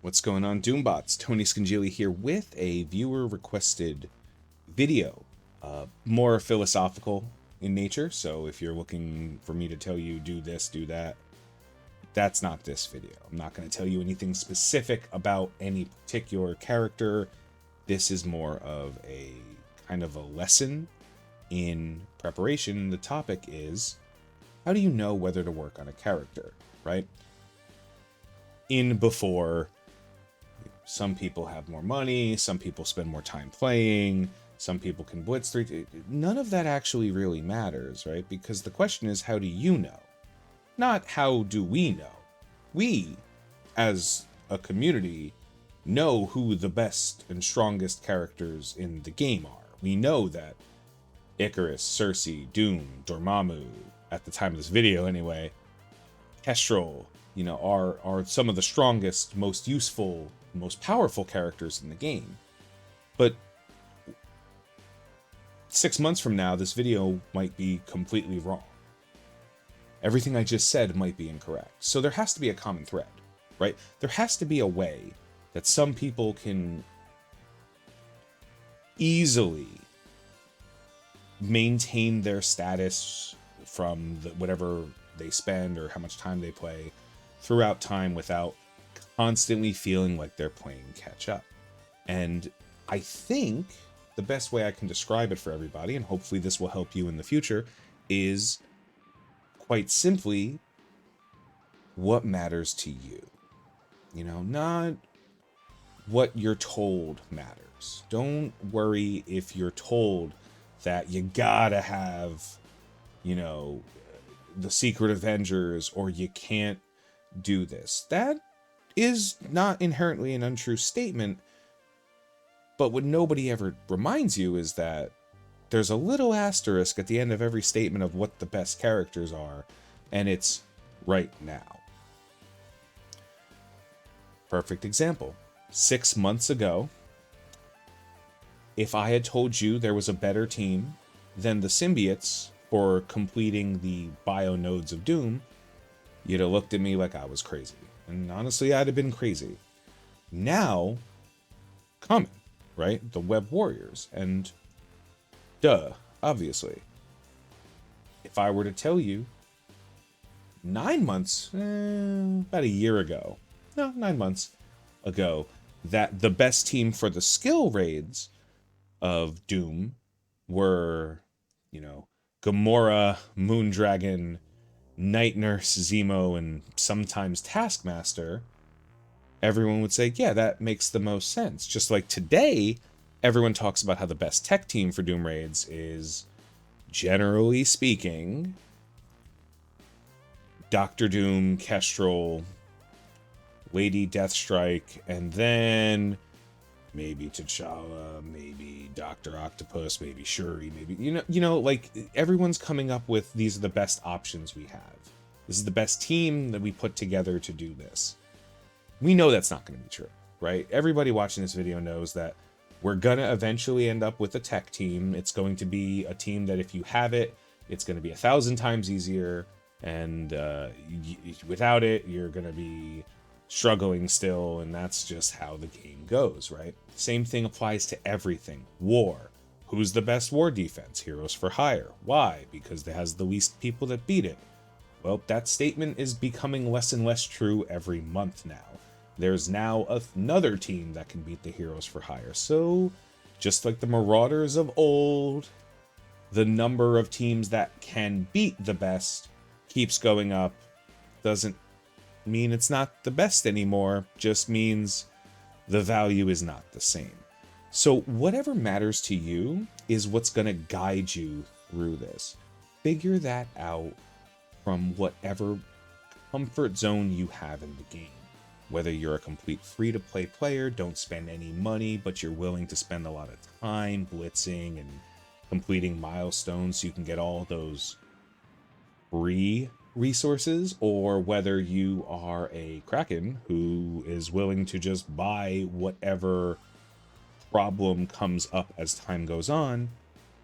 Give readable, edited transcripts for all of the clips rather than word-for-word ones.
What's going on, Doombots? Tony Scungili here with a viewer-requested video, more philosophical in nature. So if you're looking for me to tell you do this, do that, that's not this video. I'm not going to tell you anything specific about any particular character. This is more of a kind of a lesson in preparation. The topic is, how do you know whether to work on a character, right? In before, some people have more money, some people spend more time playing, some people can blitz three. None of that actually really matters, right? Because the question is, how do you know? Not how do we know? We, as a community, know who the best and strongest characters in the game are. We know that Icarus, Cersei, Doom, Dormammu, at the time of this video anyway, Kestrel, are some of the strongest, most useful, most powerful characters in the game. But 6 months from now, this video might be completely wrong. Everything I just said might be incorrect. So there has to be a common thread, right? There has to be a way that some people can easily maintain their status from whatever they spend or how much time they play throughout time without constantly feeling like they're playing catch up. And I think the best way I can describe it for everybody, and hopefully this will help you in the future, is quite simply what matters to you. Not what you're told matters. Don't worry if you're told that you gotta have, the Secret Avengers or you can't do this. That is not inherently an untrue statement, but what nobody ever reminds you is that there's a little asterisk at the end of every statement of what the best characters are, and it's right now. Perfect example. 6 months ago, if I had told you there was a better team than the symbiotes for completing the bio nodes of Doom, you'd have looked at me like I was crazy. And honestly, I'd have been crazy. Now, coming, right? The Web Warriors. And duh, obviously. If I were to tell you 9 months, about a year ago, no, 9 months ago, that the best team for the skill raids of Doom were, Gamora, Moondragon, Night Nurse, Zemo, and sometimes Taskmaster, everyone would say, yeah, that makes the most sense. Just like today, everyone talks about how the best tech team for Doom raids is, generally speaking, Doctor Doom, Kestrel, Lady Deathstrike, and then maybe T'Challa, maybe Dr. Octopus, maybe Shuri, maybe, like everyone's coming up with these are the best options we have. This is the best team that we put together to do this. We know that's not going to be true, right? Everybody watching this video knows that we're going to eventually end up with a tech team. It's going to be a team that if you have it, it's going to be 1,000 times easier. And without it, you're going to be struggling still, and that's just how the game goes, right? Same thing applies to everything. War. Who's the best war defense? Heroes for Hire. Why? Because it has the least people that beat it. Well, that statement is becoming less and less true every month now. There's now another team that can beat the Heroes for Hire. So, just like the Marauders of old, the number of teams that can beat the best keeps going up. Doesn't mean it's not the best anymore, just means the value is not the same. So whatever matters to you is what's going to guide you through this. Figure that out from whatever comfort zone you have in the game. Whether you're a complete free-to-play player, don't spend any money, but you're willing to spend a lot of time blitzing and completing milestones so you can get all those free resources, or whether you are a Kraken who is willing to just buy whatever problem comes up as time goes on,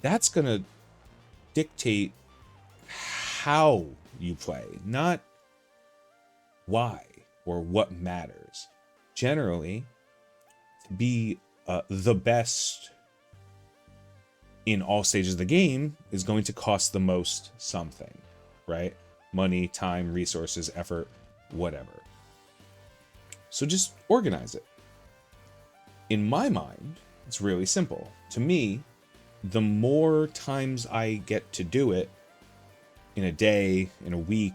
that's going to dictate how you play, not why or what matters. generally, to be the best in all stages of the game is going to cost the most something, right? Money, time, resources, effort, whatever. So just organize it. In my mind, it's really simple. To me, the more times I get to do it in a day, in a week,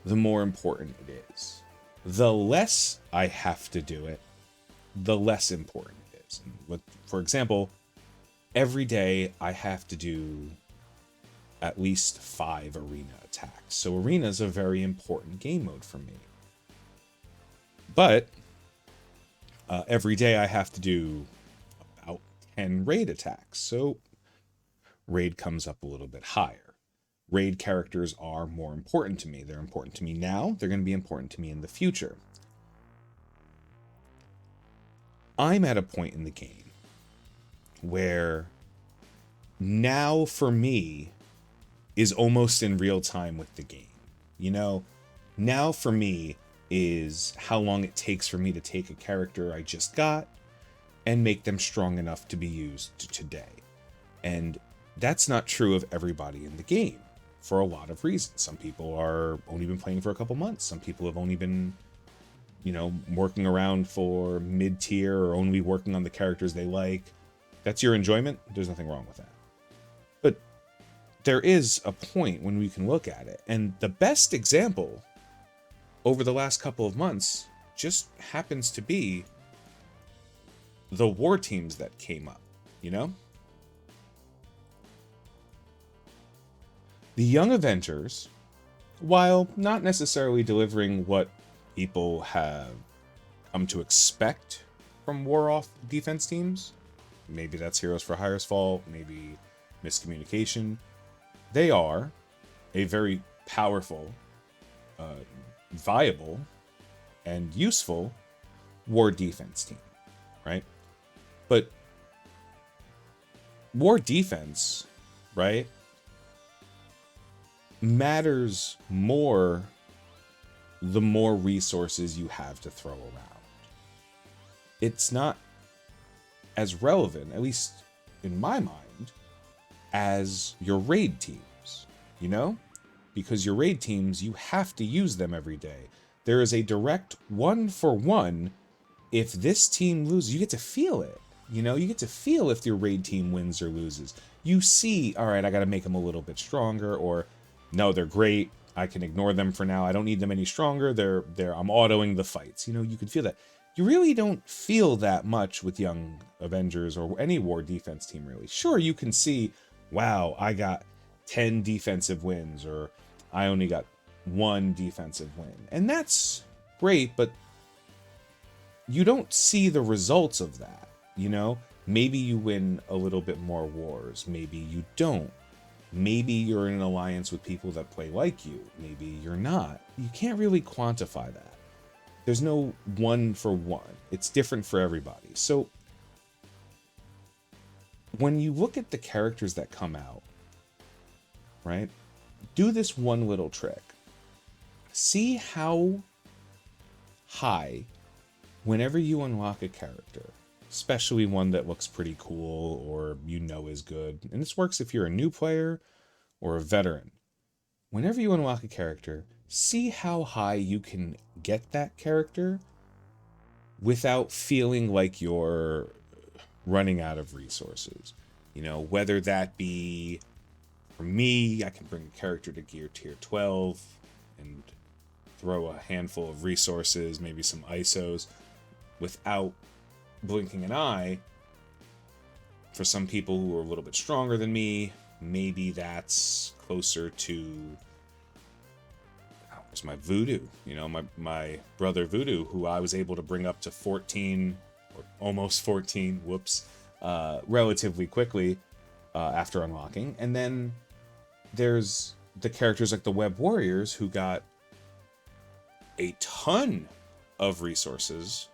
the more important it is. The less I have to do it, the less important it is. For example, every day I have to do at least 5 arena attacks. So arena is a very important game mode for me. But every day I have to do about 10 raid attacks. So raid comes up a little bit higher. Raid characters are more important to me. They're important to me now. They're going to be important to me in the future. I'm at a point in the game where now for me is almost in real time with the game. You know, now for me is how long it takes for me to take a character I just got and make them strong enough to be used today. And that's not true of everybody in the game for a lot of reasons. Some people are only been playing for a couple months. Some people have only been, you know, working around for mid-tier or only working on the characters they like. That's your enjoyment. There's nothing wrong with that. But there is a point when we can look at it. And the best example over the last couple of months just happens to be the war teams that came up, you know? The Young Avengers, while not necessarily delivering what people have come to expect from War Off defense teams, maybe that's Heroes for Hire's fault, maybe miscommunication, they are a very powerful, viable, and useful war defense team, right? But war defense, right, matters more the more resources you have to throw around. It's not as relevant, at least in my mind, as your raid teams, you know? Because your raid teams, you have to use them every day. There is a direct 1-for-1. If this team loses, you get to feel it. You know, you get to feel if your raid team wins or loses. You see, all right, I got to make them a little bit stronger, or no, they're great. I can ignore them for now. I don't need them any stronger. I'm autoing the fights. You know, you can feel that. You really don't feel that much with Young Avengers or any war defense team, really. Sure, you can see, wow, I got 10 defensive wins, or I only got 1 defensive win. And that's great, but you don't see the results of that, you know? Maybe you win a little bit more wars. Maybe you don't. Maybe you're in an alliance with people that play like you. Maybe you're not. You can't really quantify that. There's no 1-for-1. It's different for everybody. So when you look at the characters that come out, right? Do this one little trick. See how high, whenever you unlock a character, especially one that looks pretty cool or you know is good, and this works if you're a new player or a veteran. Whenever you unlock a character, see how high you can get that character without feeling like you're running out of resources. You know, whether that be, for me, I can bring a character to gear tier 12 and throw a handful of resources, maybe some ISOs, without blinking an eye. For some people who are a little bit stronger than me, maybe that's closer to my Voodoo, you know, my brother Voodoo, who I was able to bring up to 14 or almost 14, relatively quickly after unlocking. And then there's the characters like the Web Warriors who got a ton of resources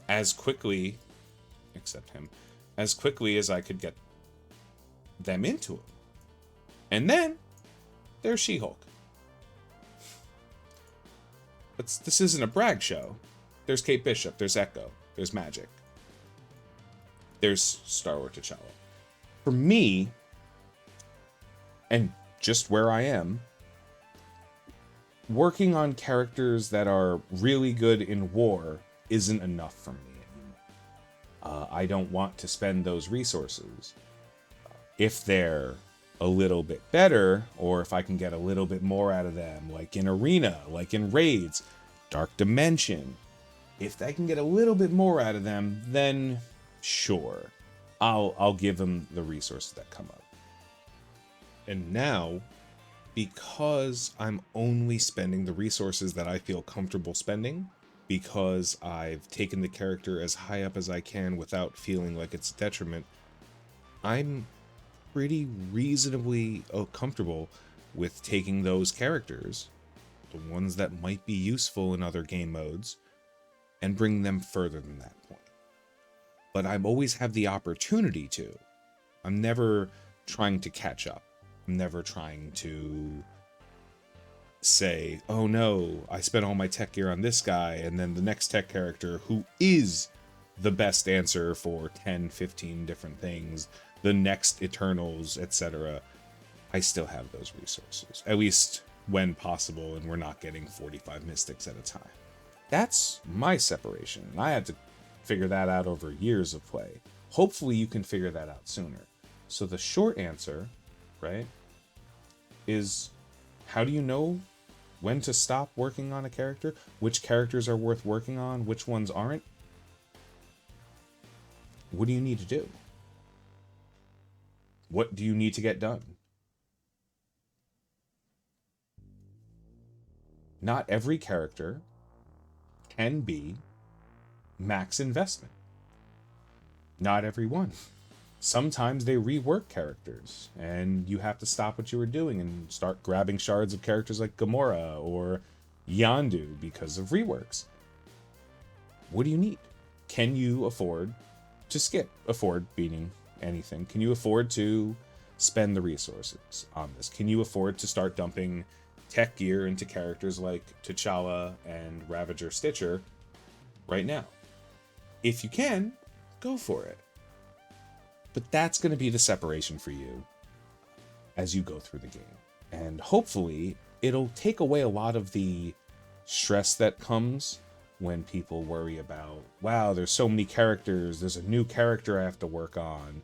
as quickly, except him, as quickly as I could get them into him. And then there's She-Hulk. This isn't a brag show. There's Kate Bishop. There's Echo. There's Magic. There's Star Wars T'Challa. For me, and just where I am, working on characters that are really good in war isn't enough for me anymore. I don't want to spend those resources. If they're a little bit better, or if I can get a little bit more out of them, like in Arena, like in Raids, Dark Dimension, if I can get a little bit more out of them, then sure, I'll give them the resources that come up. And now, because I'm only spending the resources that I feel comfortable spending, because I've taken the character as high up as I can without feeling like it's a detriment, I'm pretty reasonably comfortable with taking those characters, the ones that might be useful in other game modes, and bring them further than that point. But I always have the opportunity to. I'm never trying to catch up. I'm never trying to say, oh no, I spent all my tech gear on this guy, and then the next tech character, who is the best answer for 10, 15 different things, the next Eternals, etc., I still have those resources. At least when possible, and we're not getting 45 Mystics at a time. That's my separation. I had to figure that out over years of play. Hopefully you can figure that out sooner. So the short answer, right, is how do you know when to stop working on a character? Which characters are worth working on? Which ones aren't? What do you need to do? What do you need to get done? Not every character can be max investment. Not every one. Sometimes they rework characters, and you have to stop what you were doing and start grabbing shards of characters like Gamora or Yondu because of reworks. What do you need? Can you afford to skip? Afford beating anything. Can you afford to spend the resources on this? Can you afford to start dumping tech gear into characters like T'Challa and Ravager Stitcher right now? If you can, go for it. But that's going to be the separation for you as you go through the game. And hopefully it'll take away a lot of the stress that comes when people worry about, wow, there's so many characters, there's a new character I have to work on.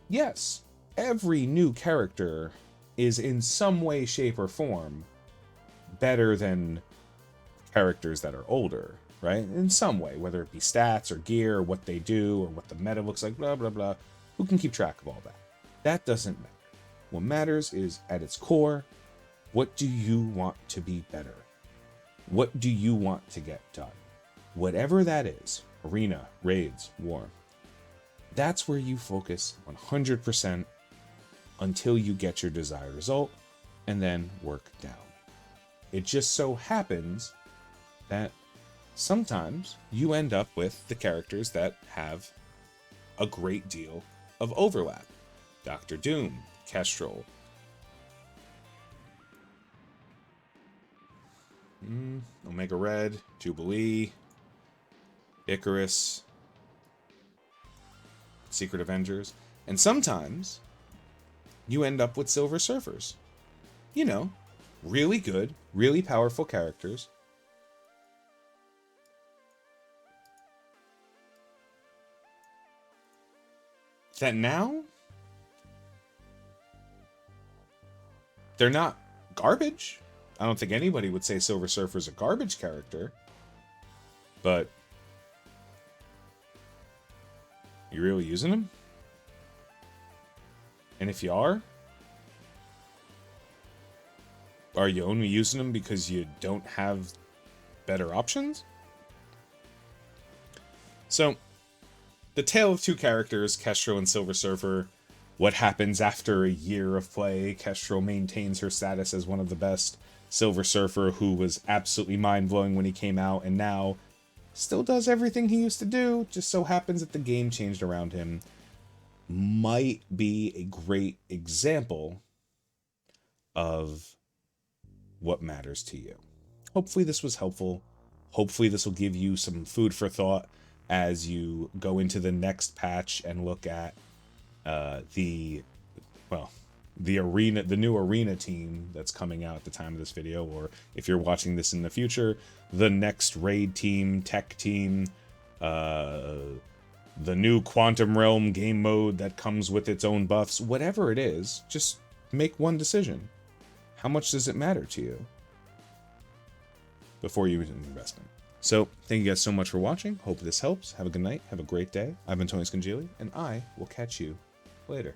Yes, every new character is in some way, shape, or form better than characters that are older, right? In some way, whether it be stats or gear or what they do or what the meta looks like, blah, blah, blah. Who can keep track of all that? That doesn't matter. What matters is, at its core, what do you want to be better? What do you want to get done? Whatever that is, arena, raids, war, that's where you focus 100% until you get your desired result, and then work down. It just so happens that sometimes you end up with the characters that have a great deal of overlap. Doctor Doom, Kestrel, Omega Red, Jubilee, Icarus, Secret Avengers, and sometimes you end up with Silver Surfers. You know, really good, really powerful characters that now they're not garbage. I don't think anybody would say Silver Surfer's a garbage character, but you really using him? And if you are you only using them because you don't have better options? So, the tale of two characters, Kestrel and Silver Surfer. What happens after a year of play? Kestrel maintains her status as one of the best. Silver Surfer, who was absolutely mind-blowing when he came out, and now still does everything he used to do, just so happens that the game changed around him, might be a great example of what matters to you. Hopefully this was helpful. Hopefully this will give you some food for thought as you go into the next patch and look at the new arena team that's coming out at the time of this video, or if you're watching this in the future, the next raid team, tech team, the new Quantum Realm game mode that comes with its own buffs. Whatever it is, just make one decision. How much does it matter to you before you do an investment? So, thank you guys so much for watching. Hope this helps. Have a good night. Have a great day. I've been Tony Scungili, and I will catch you later.